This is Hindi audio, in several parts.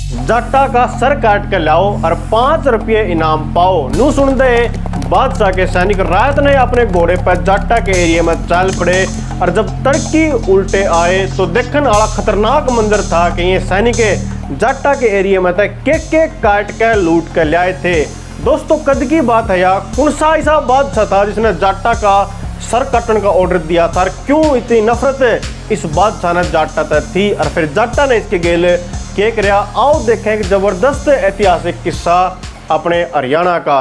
जाटा का सर काट के लाओ और 5 रुपये इनाम पाओ। नू सुन दे बादशाह के सैनिक रात ने अपने घोड़े पर जाटा के एरिया में चल पड़े और जब तड़की उल्टे आए तो देखने वाला खतरनाक मंजर था कि ये सैनिक जाटा के एरिया में केक काट के लूट के लाए थे। दोस्तों कद की बात है यार, कौन सा ऐसा बादशाह था जिसने जाटा का सर कटने का ऑर्डर दिया था और क्यों इतनी नफरत इस बादशाह ने जाटा तक थी और फिर जाटा ने इसके गेल के कर। आओ देखें एक जबरदस्त ऐतिहासिक किस्सा अपने हरियाणा का।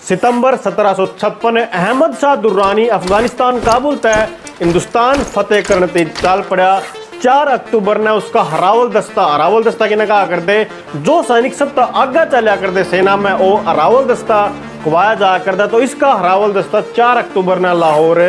सितंबर 1756 अहमद शाह दुर्रानी अफगानिस्तान काबुल तय हिंदुस्तान फतेह करने चल पड़ा। 4 अक्टूबर ने उसका हरावल दस्ता की कहा करते जो सैनिक सब आगे चलिया करते सेना में वो हरावल दस्ता कवाया जा करता। तो इसका हरावल दस्ता 4 अक्टूबर ने लाहौर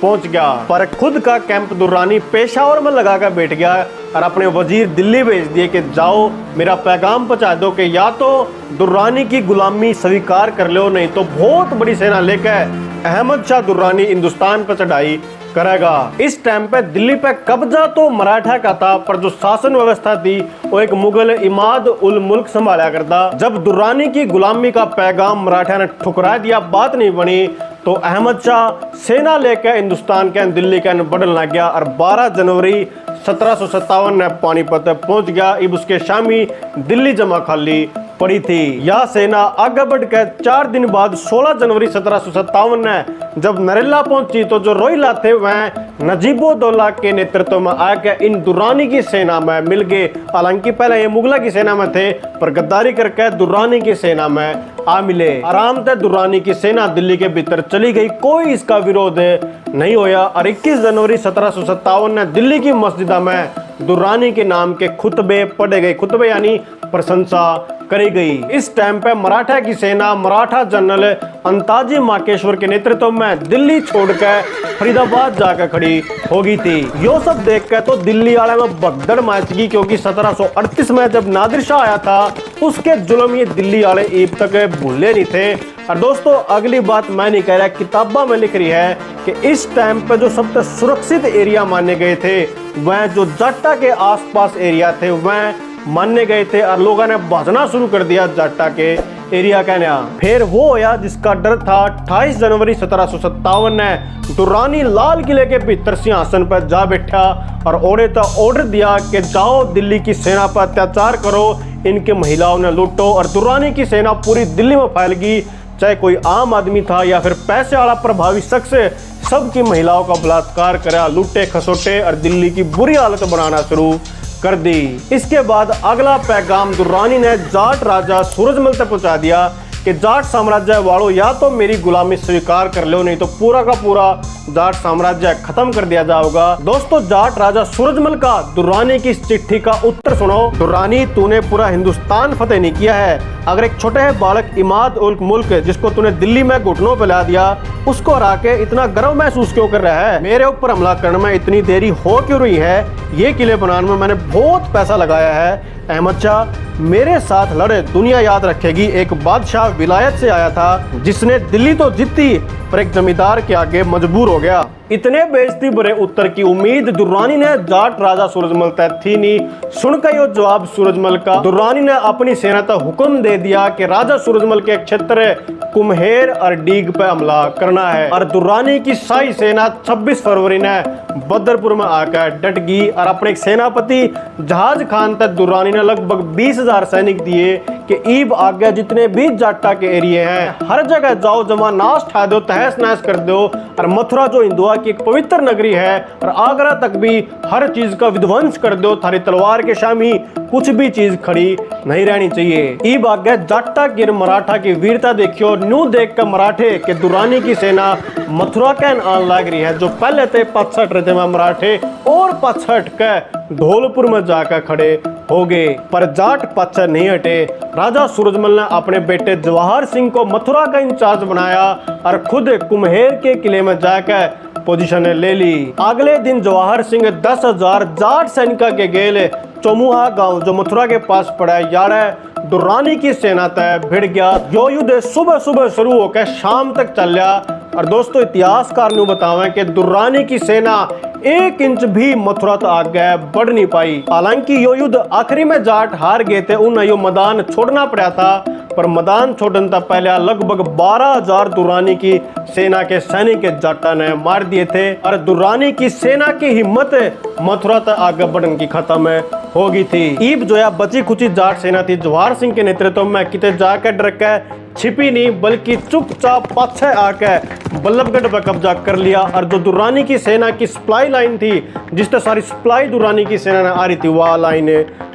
पहुंच गया, पर खुद का कैंप दुर्रानी पेशावर में लगा कर बैठ गया और अपने वजीर दिल्ली भेज दिए कि जाओ मेरा पैगाम पहुंचा दो कि या तो दुर्रानी की गुलामी स्वीकार कर लो, नहीं तो बहुत बड़ी सेना लेकर अहमद शाह दुर्रानी हिंदुस्तान पर चढ़ाई करेगा। इस टाइम पे दिल्ली पे कब्जा तो मराठा का था, पर जो शासन व्यवस्था थी वो एक मुगल इमाद उल मुल्क संभाला करता। जब दुर्रानी की गुलामी का पैगाम मराठा ने ठुकरा दिया, बात नहीं बनी, तो अहमद शाह सेना लेकर हिंदुस्तान के दिल्ली के बढ़ने लग गया और 12 जनवरी 1757 में पानीपत पहुंच गया। अब उसके शामी दिल्ली जमा खाली पड़ी थी। यह सेना आगे बढ़कर 4 दिन बाद 16 जनवरी 1757 में जब नरेला पहुंची तो जो रोहिला थे वह नजीबोदौला के नेतृत्व में आकर इन दुर्रानी की सेना में मिल गए। हालांकि पहले ये मुगला की सेना में थे, पर गद्दारी करके दुर्रानी की सेना में आ मिले। आराम से दुर्रानी की सेना दिल्ली के भीतर चली गई, कोई इसका विरोध नहीं होया और 21 जनवरी 1757 ने दिल्ली की मस्जिदा में दुर्रानी के नाम के खुतबे पढ़े गए। खुतबे यानी प्रशंसा करी गई। इस टाइम पे मराठा की सेना मराठा जनरल अंताजी माकेश्वर के नेतृत्व में दिल्ली छोड़कर फरीदाबाद जाकर खड़ी हो गई थी। यो सब देख कर तो दिल्ली वाले में भगदड़ मच गई, क्योंकि 1738 में जब नादिर शाह आया था उसके जुल्म ये दिल्ली वाले अब तक भूले नहीं थे। और दोस्तों अगली बात मैं नहीं कह रहा, किताबा में लिख रही है कि इस टाइम पे जो सबसे सुरक्षित एरिया माने गए थे वह जो जाटा के आसपास एरिया थे वह मानने गए थे और लोगों ने भाजना शुरू कर दिया जाटा के एरिया का नया। फिर वो होया जिसका डर था। 28 जनवरी 1757 ने दुर्रानी लाल किले के भीतर सिंहासन पर जा बैठा और ऑर्डर दिया कि जाओ दिल्ली की सेना पर अत्याचार करो, इनके महिलाओं ने लूटो। और दुर्रानी की सेना पूरी दिल्ली में फैल गई, चाहे कोई आम आदमी था या फिर पैसे वाला प्रभावी शख्स, सबकी महिलाओं का बलात्कार करा, लूटे खसोटे और दिल्ली की बुरी हालत बनाना शुरू कर दी। इसके बाद अगला पैगाम दुर्रानी ने जाट राजा सूरजमल तक पहुंचा दिया कि जाट साम्राज्य वालों या तो मेरी गुलामी स्वीकार कर लो, नहीं तो पूरा का पूरा जाट साम्राज्य खत्म कर दिया जाएगा। दोस्तों जाट राजा सूरजमल का दुर्रानी की इस चिट्ठी का उत्तर सुनो। दुर्रानी तूने पूरा हिंदुस्तान फतेह नहीं किया है, अगर एक छोटे बालक इमाद उल मुल्क जिसको तूने दिल्ली में घुटनों पे ला दिया उसको हरा के इतना गर्व महसूस क्यों कर रहा है? मेरे ऊपर हमला करने में इतनी देरी हो क्यों रही है? ये किले बनाने में मैंने बहुत पैसा लगाया है। अहमद शाह मेरे साथ लड़े, दुनिया याद रखेगी एक बादशाह विलायत से आया था जिसने दिल्ली तो जीती पर एक जमींदार के आगे मजबूर हो गया। इतने बेइज्जती भरे उत्तर की उम्मीद दुर्रानी ने जाट राजा सूरजमल तक थी नहीं। सुनकर यो जवाब सूरजमल का दुर्रानी ने अपनी सेना तक हुक्म दे दिया कि राजा सूरजमल के क्षेत्र कुम्हेर और डीग पर हमला करना है। और दुर्रानी की शाही सेना 26 फरवरी ने बदरपुर में आकर डट गई और अपने सेनापति जहाज खान तक दुर्रानी ने लगभग 20,000 सैनिक दिए कि ईब आगे जितने भी जाटा के एरिए हैं हर जगह जाओ, जमा नाश ठा दो, तहस नहस कर दो। और मथुरा जो हिंदुआ की एक पवित्र नगरी है और आगरा तक भी हर चीज का विध्वंस कर दो। थारी तलवार के शामी कुछ भी चीज खड़ी नहीं रहनी चाहिए। ईब आगे जाटा गिर मराठा की वीरता देखियो। न्यू देख कर मराठे के दुर्रानी की सेना मथुरा के आन लग रही है। जो पहले थे पछट रहे थे मराठे और पछट के धौलपुर में जाकर खड़े हो गए, पर जाट पछट नहीं हटे। राजा सूरजमल ने अपने बेटे जवाहर सिंह को मथुरा का इंचार्ज बनाया और खुद कुम्हेर के किले में जाकर पोजीशन ले ली। अगले दिन जवाहर सिंह 10,000 जाट सैनिकों के गेल चौमुहा गांव जो मथुरा के पास पड़ा है यार दुर्रानी की सेना तय भिड़ गया। यो युद्ध सुबह सुबह शुरू होकर शाम तक चल रहा। और दोस्तों इतिहासकार ने बतावे कि दुर्रानी की सेना 1 इंच भी मथुरा तक आगे बढ़ नहीं पाई। हालांकि यो युद्ध आखिरी में जाट हार गए थे, उन्हें यो मैदान छोड़ना पड़ा था, पर मैदान छोड़ने तक पहले लगभग 12,000 दुर्रानी की सेना के सैनिक जाटा ने मार दिए थे और दुर्रानी की सेना की हिम्मत मथुरा तक आगे बढ़ने की खत्म हो गई थी। ईब जो है बची खुची जाट सेना थी जवाहर सिंह के नेतृत्व में किते जाकर डर के छिपी नहीं, बल्कि चुपचाप पाछे आके बल्लभगढ़ पर कब्जा कर लिया। और जो दुर्रानी की सेना की सप्लाई लाइन थी, जिससे सारी सप्लाई दुर्रानी की सेना ने आ रही थी, वह लाइन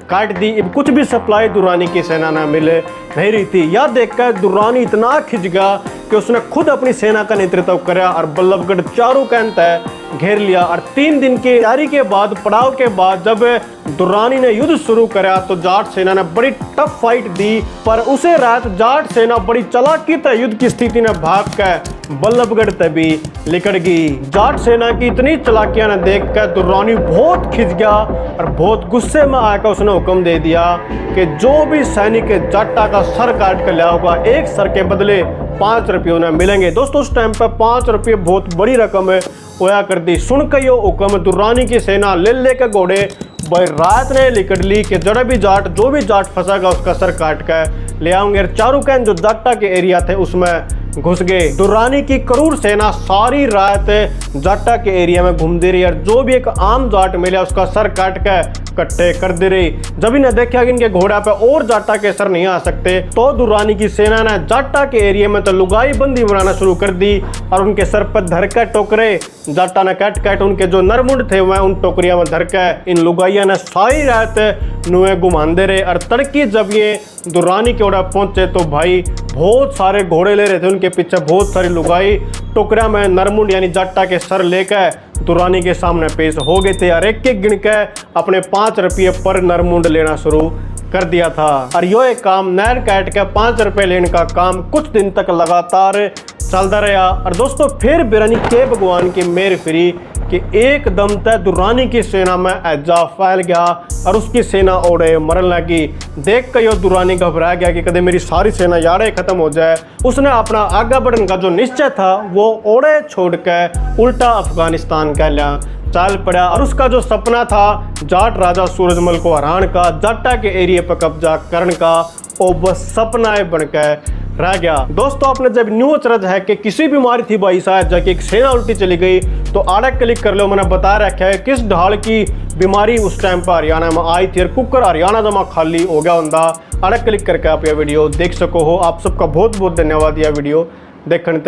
काट दी। अब कुछ भी सप्लाई दुर्रानी की सेना ने मिले नहीं रही थी। यह देखकर दुर्रानी इतना खिंच गया कि उसने खुद अपनी सेना का नेतृत्व किया और बल्लभगढ़ चारों कैंत घेर लिया। और 3 दिन की तैयारी के बाद, पड़ाव के बाद जब दुर्रानी ने युद्ध शुरू किया तो जाट सेना ने बड़ी टफ फाइट दी, पर उसे रात जाट सेना बड़ी चालाकी से युद्ध की स्थिति ने भाग कर बल्लभगढ़ तभी लिकड़ गई। जाट सेना की इतनी चालाकियां ने देखकर दुर्रानी बहुत खिंच गया और बहुत गुस्से में आकर उसने हुक्म दे दिया कि जो भी सैनिक जाटा का सर काट कर लिया होगा, 1 सर के बदले 5 रुपये उन्हें मिलेंगे। दोस्तों उस टाइम पर 5 रुपये बहुत बड़ी रकम होया कर दी। सुनकर यो हुक्म दुर्रानी की सेना ले के घोड़े भाई रात ने लिकड़ ली कि जो भी जाट फंसागा उसका सर काट कर ले आऊंगे। चारों कैन जो जाटा के एरिया थे उसमें घुस गए। दुर्रानी की करूर सेना सारी रात जाटा के एरिया में घूमती रही और जो भी एक आम जाट मिला उसका सर काट कर कट्टे कर दे रही। जब इन्हें देखा कि इनके घोड़ा पे और जाटा के सर नहीं आ सकते, तो दुर्रानी की सेना ने जाटा के एरिया में तो लुगाई बंदी बनाना शुरू कर दी और उनके सर पर धरकर टोकरे जाटा ने काट उनके जो नरमुंड थे वह उन टोकरिया में धरकर इन लुगाइया ने सारी रात नुए घुमाते रहे। और तड़की जब ये दुर्रानी के ओर पहुंचे तो भाई बहुत सारे घोड़े ले रहे थे, उनके पीछे बहुत सारी लुगाई टोकरिया में नरमुंड यानी जाटा के सर लेकर दुर्रानी के सामने पेश हो गए थे और एक गिन के अपने 5 रुपये पर नरमुंड लेना शुरू कर दिया था। और यो एक काम नैर काट के 5 रुपये लेने का काम कुछ दिन तक लगातार चलता रहा। और दोस्तों फिर बिरानी के भगवान की मेहर फिरी कि एकदम तक दुर्रानी की सेना में ऐजा फैल गया और उसकी सेना ओढ़े मरन लगी। देख कर यो दुर्रानी घबरा गया कि कदे मेरी सारी सेना यारे खत्म हो जाए। उसने अपना आगे बढ़ने का जो निश्चय था वो ओढ़े छोड़ कर उल्टा अफगानिस्तान का लिया चल पड़ा। और उसका जो सपना था जाट राजा सूरजमल को हराने का, जाटा के एरिया पर कब्जा करने का, वो बस सपना बनकर रह गया। दोस्तों आपने जब न्यूज चरज है कि किसी बीमारी थी भाई शायद जाके एक सेना उल्टी चली गई तो आड़े क्लिक कर लो, मैंने बता रखा है किस ढाल की बीमारी उस टाइम पर हरियाणा में आई थी और कुकर हरियाणा जमा खाली हो गया होंदा। आड़े क्लिक करके आप यह वीडियो देख सको हो। आप सबका बहुत बहुत धन्यवाद यह वीडियो देखने।